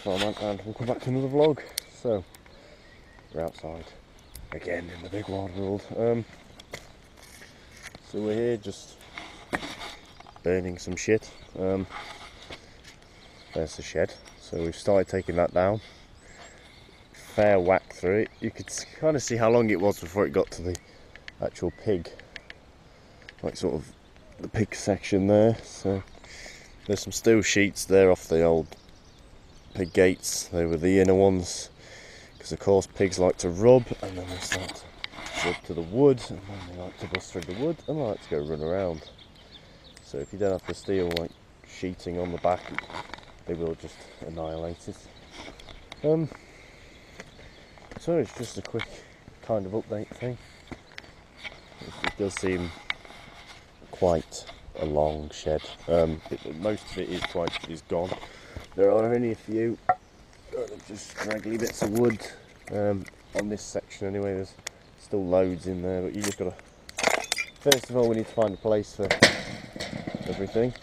Fireman, and we'll come back to another vlog. So, we're outside again in the big wide world. So we're here just burning some shit. There's the shed. So we've started taking that down. Fair whack through it. You could kind of see how long it was before it got to the actual pig, like sort of the pig section there. So there's some steel sheets there off the old pig gates. They were the inner ones, because of course pigs like to rub, and then they start to rub to the wood, and then they like to bust through the wood, and they like to go run around. So if you don't have the steel like sheeting on the back, they will just annihilate it. So it's just a quick kind of update thing. It does seem quite a long shed. Most of it is gone. There are only a few just straggly bits of wood on this section anyway. There's still loads in there, but you just gotta, first of all we need to find a place for everything.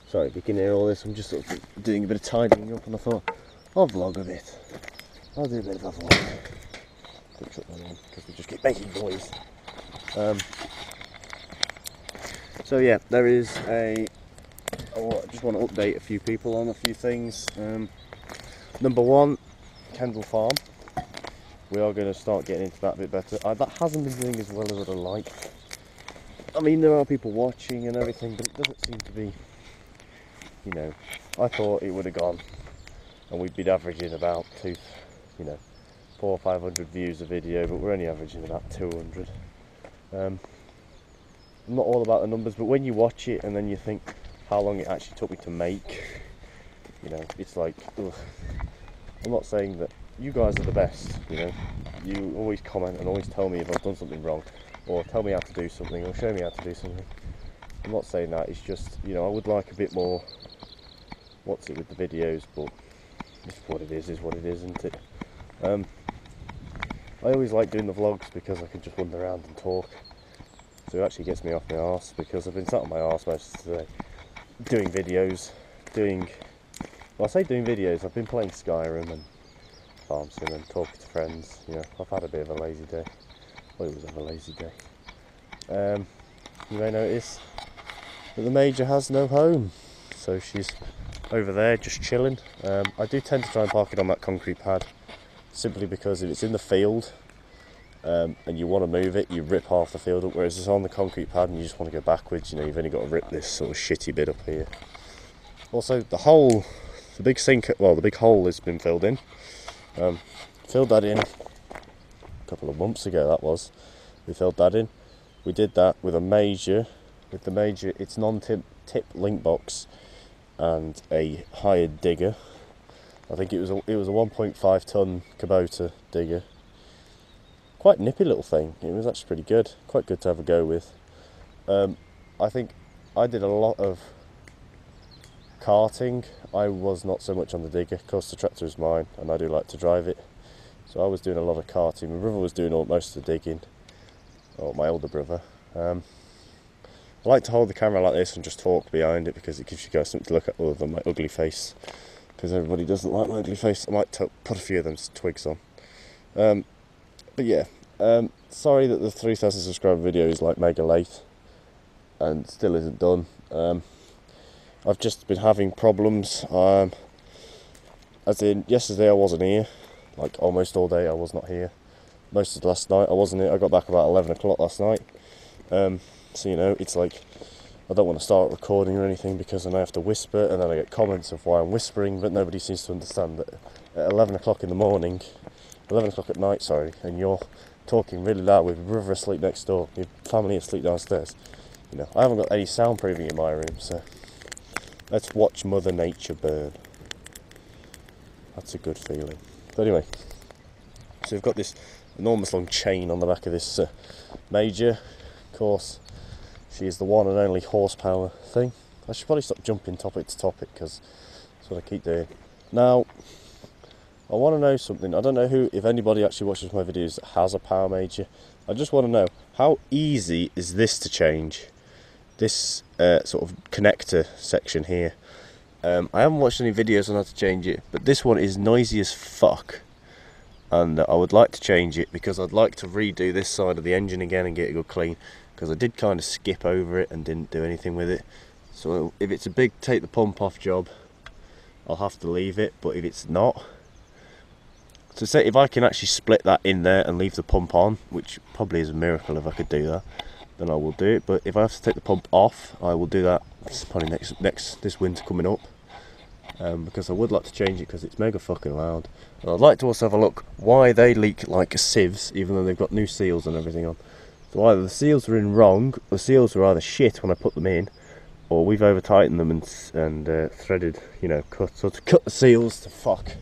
Sorry if you can hear all this, I'm just sort of doing a bit of tidying up, and I thought I'll vlog a bit. I'll do a bit of a vlog. Don't shut that on because we just keep making noise. So yeah, there is I just want to update a few people on a few things. Number one, Kendall Farm. We are going to start getting into that a bit better. That hasn't been doing as well as I'd have liked. I mean, there are people watching and everything, but it doesn't seem to be, you know, I thought it would have gone and we'd been averaging about 400 or 500 views a video, but we're only averaging about 200. I'm not all about the numbers, but when you watch it and then you think how long it actually took me to make, you know, it's like, ugh. I'm not saying that you guys are the best, you know, you always comment and always tell me if I've done something wrong, or tell me how to do something, or show me how to do something. I'm not saying that, it's just, you know, I would like a bit more, what's it with the videos, but it's what it is what it is, isn't it? I always like doing the vlogs because I can just wander around and talk. So it actually gets me off my arse, because I've been sat on my arse most of the day doing videos, well, I say doing videos, I've been playing Skyrim and farm sim and talking to friends. You know, I've had a bit of a lazy day. Well, it was a lazy day. You may notice that the Major has no home, so she's over there just chilling. I do tend to try and park it on that concrete pad, simply because if it's in the field and you want to move it, you rip half the field up, whereas it's on the concrete pad and you just want to go backwards, you know, you've only got to rip this sort of shitty bit up here. Also, the big sink, well, the big hole has been filled in. Filled that in a couple of months ago, that was. We filled that in. We did that with the Major, it's non-tip link box and a hired digger. I think it was a 1.5 ton Kubota digger. Quite nippy little thing. It was actually pretty good. Quite good to have a go with. I think I did a lot of carting. I was not so much on the digger. Of course the tractor is mine and I do like to drive it. So I was doing a lot of carting. My brother was doing most of the digging. Or my older brother. I like to hold the camera like this and just talk behind it, because it gives you guys something to look at other than my ugly face. Because everybody doesn't like my ugly face. I might put a few of them twigs on. But yeah, sorry that the 3,000 subscriber video is like mega late and still isn't done. I've just been having problems. As in, yesterday I wasn't here, like almost all day I was not here. Most of last night I wasn't here. I got back about 11 o'clock last night. So you know, it's like, I don't want to start recording or anything because then I have to whisper, and then I get comments of why I'm whispering, but nobody seems to understand that at 11 o'clock in the morning, 11 o'clock at night, sorry, and you're talking really loud with your brother asleep next door, your family asleep downstairs. You know, I haven't got any soundproofing in my room, so let's watch Mother Nature burn. That's a good feeling. But anyway, so we've got this enormous long chain on the back of this Major. Of course, she is the one and only horsepower thing. I should probably stop jumping topic to topic, because that's what I keep doing. Now, I want to know something. I don't know if anybody actually watches my videos that has a Power Major. I just want to know, how easy is this to change? This sort of connector section here. I haven't watched any videos on how to change it, but this one is noisy as fuck. And I would like to change it because I'd like to redo this side of the engine again and get it good clean, because I did kind of skip over it and didn't do anything with it. So if it's a big take the pump off job, I'll have to leave it. But if it's not, so say if I can actually split that in there and leave the pump on, which probably is a miracle if I could do that, then I will do it. But if I have to take the pump off, I will do that probably this winter coming up. Because I would like to change it because it's mega fucking loud. And I'd like to also have a look why they leak like sieves, even though they've got new seals and everything on. So either the seals are in wrong, the seals are either shit when I put them in, or we've over tightened them and threaded, you know, cut the seals to fuck,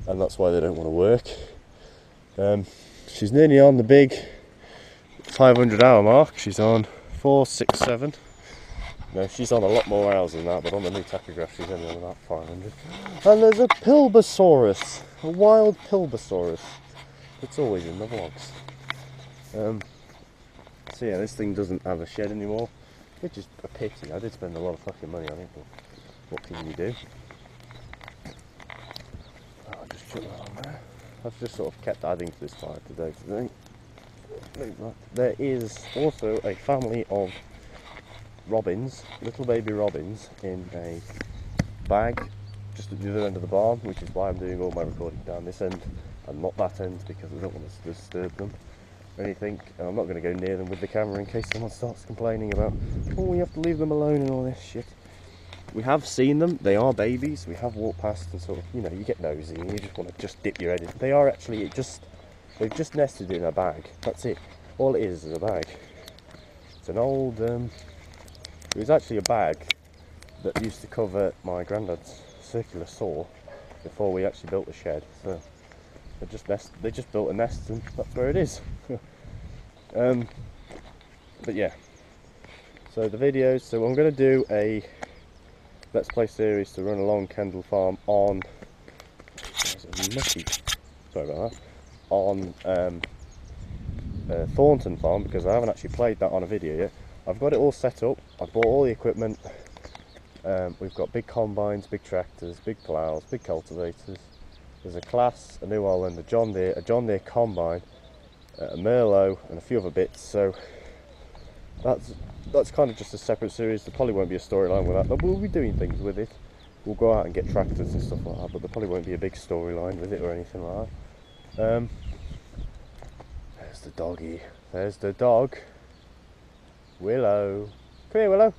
and that's why they don't want to work. She's nearly on the big 500 hour mark. She's on 467. No, she's on a lot more hours than that, but on the new tachograph she's only on about 500. And there's a Pilbosaurus, a wild Pilbosaurus. It's always in the vlogs. So yeah, this thing doesn't have a shed anymore, which is a pity. I did spend a lot of fucking money on it, but what can you do? I'll just put that on there. I've just sort of kept adding to this fire today. There is also a family of robins, little baby robins, in a bag just at the other end of the barn, which is why I'm doing all my recording down this end and not that end, because I don't want to disturb them or anything. And I'm not going to go near them with the camera in case someone starts complaining about, oh, we have to leave them alone and all this shit. We have seen them, they are babies, we have walked past and sort of, you know, you get nosy and you just want to just dip your head in. They are actually they've just nested in a bag, that's it. All it is a bag. It's an old, it was actually a bag that used to cover my granddad's circular saw before we actually built the shed. So they just built a nest and that's where it is. But yeah, so the videos, so I'm going to do a Let's Play series to run along Kendall Farm on, sorry about that, on Thornton Farm, because I haven't actually played that on a video yet. I've got it all set up, I've bought all the equipment, we've got big combines, big tractors, big ploughs, big cultivators, there's a Class, a New Holland, a John Deere combine, a Merlot and a few other bits. So that's kind of just a separate series. There probably won't be a storyline with that, but we'll be doing things with it. We'll go out and get tractors and stuff like that, but there probably won't be a big storyline with it or anything like that. There's the doggy, there's the dog. Willow, come here, Willow.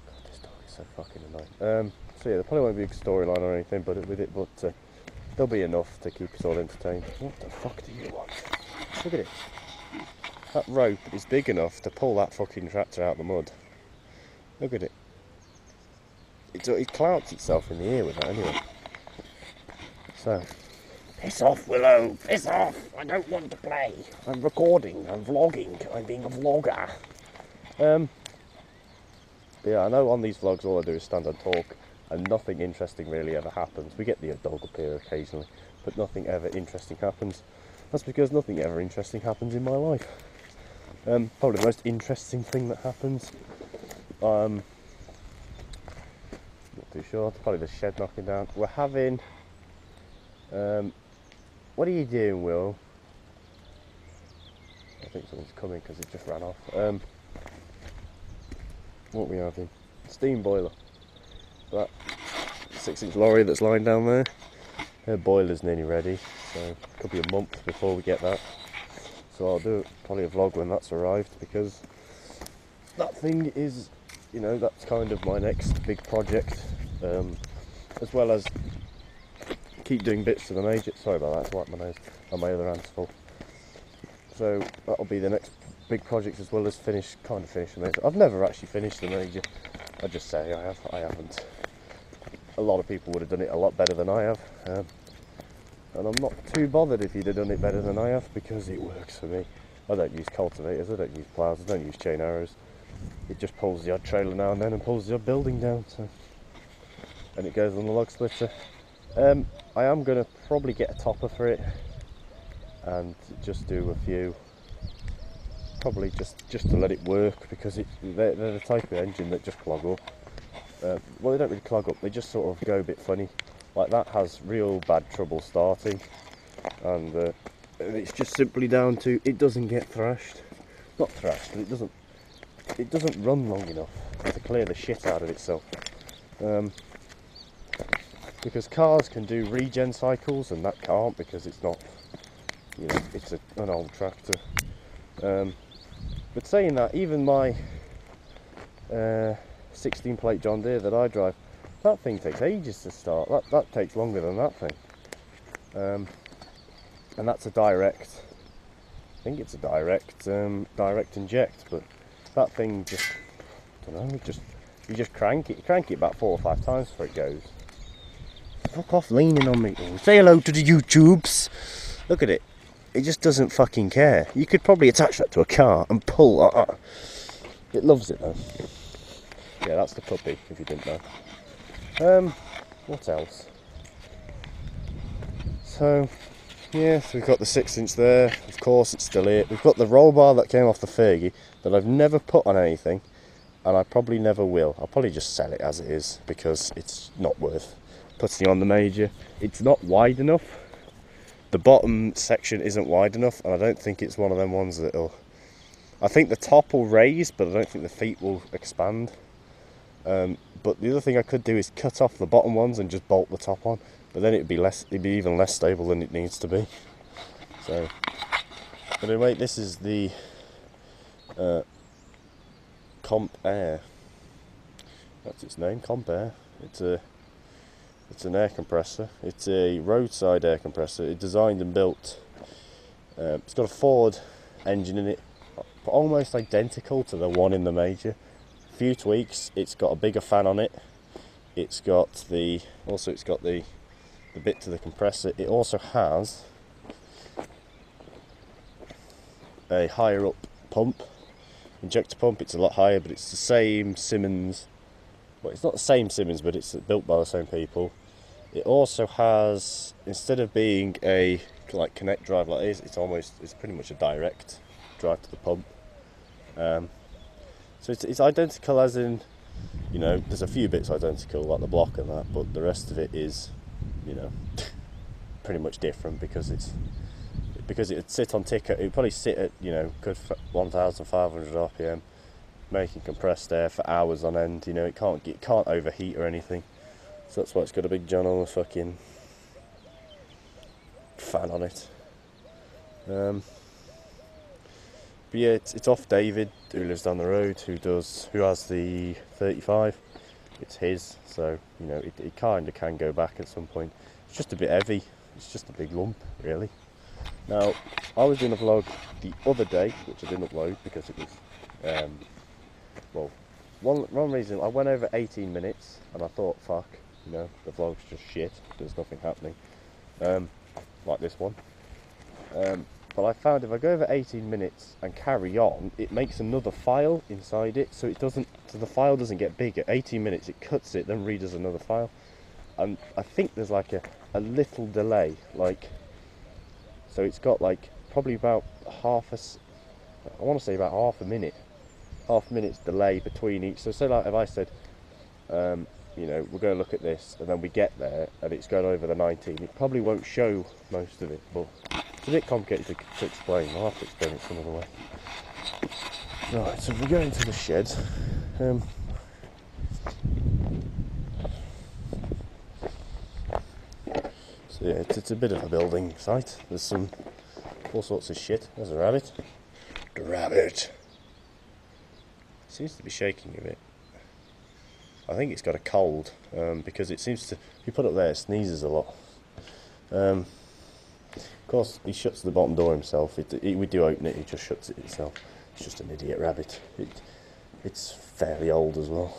God, this dog is so fucking annoying. So yeah, there probably won't be a storyline or anything, but there'll be enough to keep us all entertained. What the fuck do you want? Look at it. That rope is big enough to pull that fucking tractor out of the mud. Look at it. It clouts itself in the ear with that anyway. So, piss off, Willow, piss off. I don't want to play. I'm recording, I'm vlogging, I'm being a vlogger. But yeah, I know on these vlogs all I do is stand and talk and nothing interesting really ever happens. We get the dog up here occasionally, but nothing ever interesting happens. That's because nothing ever interesting happens in my life. Probably the most interesting thing that happens, not too sure, it's probably the shed knocking down. We're having, what are you doing, Will? I think someone's coming because it just ran off. What are we having? Steam boiler. That 6-inch lorry that's lying down there, her boiler's nearly ready, so it could be a month before we get that. So I'll do probably a vlog when that's arrived, because that thing is, you know, that's kind of my next big project, as well as keep doing bits to the major. Sorry about that, it's wiped my nose and my other hand's full. So that'll be the next big project, as well as kind of finish the major. I've never actually finished the major. I just say I haven't. A lot of people would have done it a lot better than I have. And I'm not too bothered if you'd have done it better than I have, because it works for me. I don't use cultivators, I don't use ploughs, I don't use chain arrows. It just pulls the odd trailer now and then and pulls the odd building down. So, and it goes on the log splitter. I am going to probably get a topper for it and just do a few, probably just to let it work, because they're the type of engine that just clog up. well, they don't really clog up, they just sort of go a bit funny. Like that has real bad trouble starting, and it's just simply down to it doesn't get thrashed. Not thrashed, but it doesn't run long enough to clear the shit out of itself. Because cars can do regen cycles and that can't, because it's not, you know, it's an old tractor. But saying that, even my 16 plate John Deere that I drive, that thing takes ages to start. That takes longer than that thing. And that's a direct, I think it's a direct inject, but that thing just, I don't know, you just crank it about 4 or 5 times before it goes. Fuck off leaning on me. Say hello to the YouTubes. Look at it. It just doesn't fucking care. You could probably attach that to a car and pull. It loves it though. Yeah, that's the puppy, if you didn't know. What else? So, yes, we've got the 6-inch there. Of course, it's still here. We've got the roll bar that came off the Fergie that I've never put on anything, and I probably never will. I'll probably just sell it as it is, because it's not worth putting on the major. It's not wide enough. The bottom section isn't wide enough, and I don't think it's one of them ones that'll... I think the top will raise, but I don't think the feet will expand. But the other thing I could do is cut off the bottom ones and just bolt the top on, but then it'd be even less stable than it needs to be. So, but anyway, this is the Comp Air. That's its name, Comp Air. It's an air compressor. It's a roadside air compressor. It's designed and built. It's got a Ford engine in it, almost identical to the one in the major. A few tweaks. It's got a bigger fan on it. It's got the bit to the compressor. It also has a higher up pump, injector pump. It's a lot higher, but it's the same Simmons. Well, it's not the same Simmons, but it's built by the same people. It also has, instead of being a like connect drive like this, it's pretty much a direct drive to the pump. So it's identical, as in, you know, there's a few bits identical like the block and that, but the rest of it is, you know, pretty much different, because it'd sit on ticker. It'd probably sit at, you know, good 1,500 RPM, making compressed air for hours on end. You know, it can't overheat or anything. So that's why it's got a big John on a fucking fan on it. But yeah, it's off David, who lives down the road, who has the 35. It's his, so you know it kind of can go back at some point. It's just a bit heavy. It's just a big lump, really. Now, I was doing a vlog the other day, which I didn't upload because it was, well, one reason, I went over 18 minutes and I thought, fuck, you know, the vlog's just shit, there's nothing happening, like this one. But I found if I go over 18 minutes and carry on, it makes another file inside it, so the file doesn't get bigger. 18 minutes, it cuts it, then redoes another file. And I think there's like a little delay, like, so it's got like probably about I want to say about half a minute's delay between each. So say like if I said, you know, we're going to look at this, and then we get there and it's going over the 19, it probably won't show most of it, but it's a bit complicated to explain. I'll have to explain it some other way. Right, so if we go into the shed, so yeah, it's a bit of a building site. There's all sorts of shit. There's a rabbit. The rabbit seems to be shaking a bit. I think it's got a cold, because it seems to, if you put it there, it sneezes a lot. Of course, he shuts the bottom door himself. We do open it, he just shuts it himself. It's just an idiot rabbit. It's fairly old as well.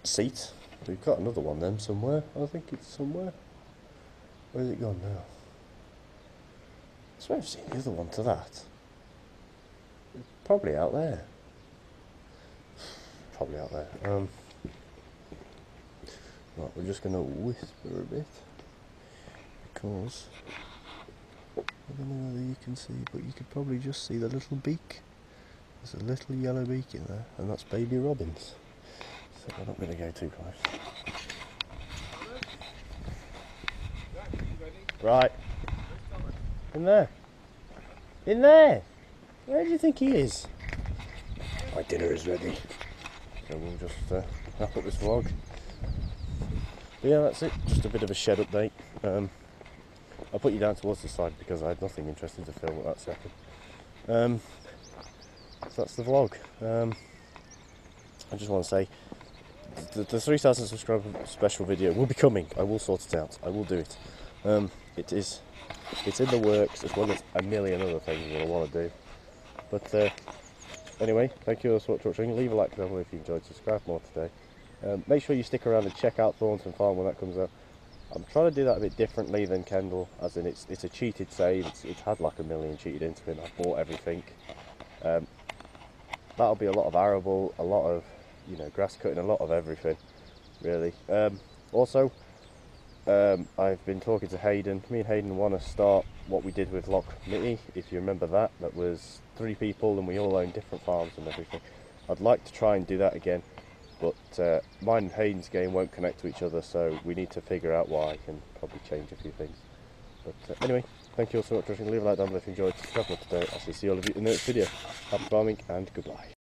Seat. We've got another one then somewhere. I think it's somewhere. Where's it gone now? I swear I've seen the other one to that. It's probably out there. Probably out there. Right, we're just going to whisper a bit, because I don't know whether you can see, but you could probably just see the little beak. There's a little yellow beak in there, and that's baby robins. So we're not going to go too close. Right. In there. In there! Where do you think he is? My dinner is ready. So we'll just wrap up this vlog. But yeah, that's it. Just a bit of a shed update. I'll put you down towards the side because I had nothing interesting to film at that second. So that's the vlog. I just want to say the 3,000 subscriber special video will be coming. I will sort it out. I will do it. It's in the works, as well as a million other things that I want to do. But anyway, thank you all so much for watching. Leave a like down below if you enjoyed. Subscribe more today. Make sure you stick around and check out Thornton Farm when that comes out. I'm trying to do that a bit differently than Kendall, as in it's a cheated save. It's had like a million cheated into it. I bought everything. That'll be a lot of arable, a lot of grass cutting, a lot of everything, really. Also, I've been talking to Hayden. Me and Hayden want to start what we did with Loch Mitty, if you remember that. That was 3 people and we all own different farms and everything. I'd like to try and do that again, but mine and Hayden's game won't connect to each other, so we need to figure out why and probably change a few things. But anyway, thank you all so much for watching. Leave a like down below if you enjoyed. Subscribe for today. I'll see all of you in the next video. Happy farming and goodbye.